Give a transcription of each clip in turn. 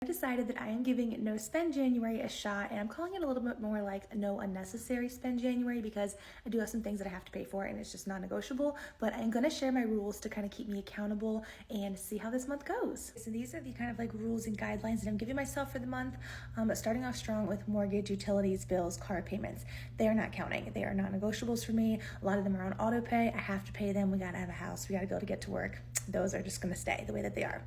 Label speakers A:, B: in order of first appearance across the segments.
A: I decided that I am giving No Spend January a shot, and I'm calling it a little bit more like No Unnecessary Spend January because I do have some things that I have to pay for and it's just non-negotiable, but I'm going to share my rules to kind of keep me accountable and see how this month goes. So these are the kind of like rules and guidelines that I'm giving myself for the month, starting off strong with mortgage, utilities, bills, car payments. They are not counting. They are non-negotiables for me. A lot of them are on auto pay. I have to pay them. We got to have a house. We got to be able to get to work. Those are just going to stay the way that they are.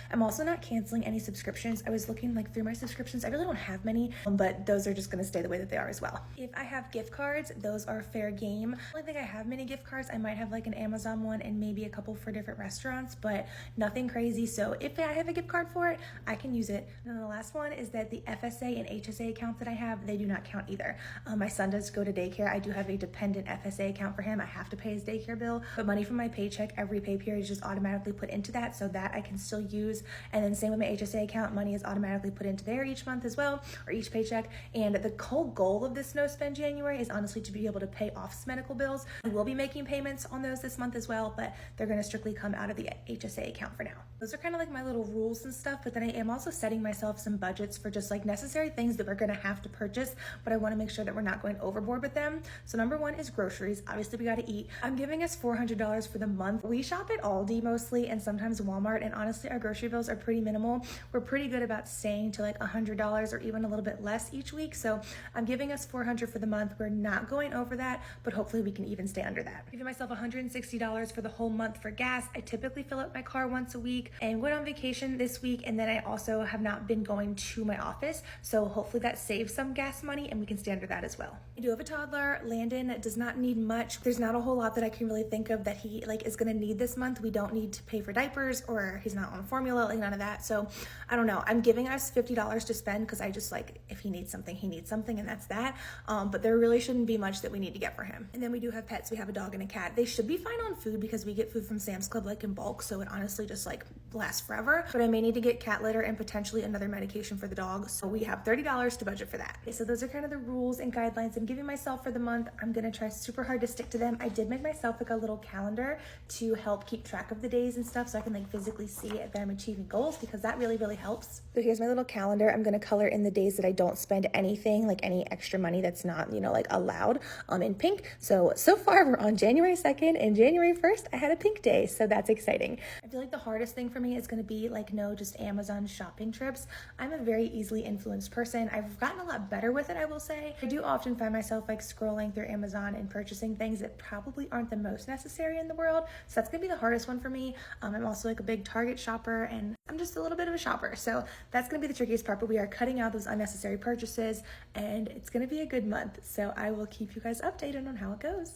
A: I'm also not canceling any subscriptions. I was looking through my subscriptions. I really don't have many, but those are just going to stay the way that they are as well. If I have gift cards, those are fair game. I don't think I have many gift cards. I might have an Amazon one and maybe a couple for different restaurants, but nothing crazy. So if I have a gift card for it, I can use it. And then the last one is that the FSA and HSA accounts that I have, they do not count either. My son does go to daycare. I do have a dependent FSA account for him. I have to pay his daycare bill, but money from my paycheck every pay period is just automatically put into that, so that I can still use. And then same with my HSA account, money is automatically put into there each month as well, or each paycheck. And the whole goal of this No Spend January is honestly to be able to pay off medical bills. We will be making payments on those this month as well, but they're going to strictly come out of the HSA account for now. Those are kind of my little rules and stuff, but then I am also setting myself some budgets for just necessary things that we're going to have to purchase, but I want to make sure that we're not going overboard with them. So number one is groceries. Obviously we got to eat. I'm giving us $400 for the month. We shop at Aldi mostly and sometimes Walmart, and honestly our grocery bills are pretty minimal. We're pretty good about staying to $100 or even a little bit less each week. So I'm giving us $400 for the month. We're not going over that, but hopefully we can even stay under that. I'm giving myself $160 for the whole month for gas. I typically fill up my car once a week and went on vacation this week. And then I also have not been going to my office. So hopefully that saves some gas money and we can stay under that as well. I do have a toddler. Landon does not need much. There's not a whole lot that I can really think of that he is going to need this month. We don't need to pay for diapers or he's not on formula, none of that. So I don't know. I'm giving us $50 to spend because I just if he needs something, he needs something, and that's that. But there really shouldn't be much that we need to get for him. And then we do have pets. We have a dog and a cat. They should be fine on food because we get food from Sam's Club in bulk. So it honestly just lasts forever. But I may need to get cat litter and potentially another medication for the dog. So we have $30 to budget for that. Okay, so those are kind of the rules and guidelines I'm giving myself for the month. I'm going to try super hard to stick to them. I did make myself a little calendar to help keep track of the days and stuff so I can physically see that I'm achieving goals because that really helps. So here's my little calendar. I'm going to color in the days that I don't spend anything, any extra money that's not, allowed, in pink. So far we're on January 2nd and January 1st, I had a pink day. So that's exciting. I feel the hardest thing for me is going to be no just Amazon shopping trips. I'm a very easily influenced person. I've gotten a lot better with it, I will say. I do often find myself scrolling through Amazon and purchasing things that probably aren't the most necessary in the world. So that's going to be the hardest one for me. I'm also a big Target shopper and I'm just a little bit of a shopper. So that's going to be the trickiest part, but we are cutting out those unnecessary purchases and it's going to be a good month. So I will keep you guys updated on how it goes.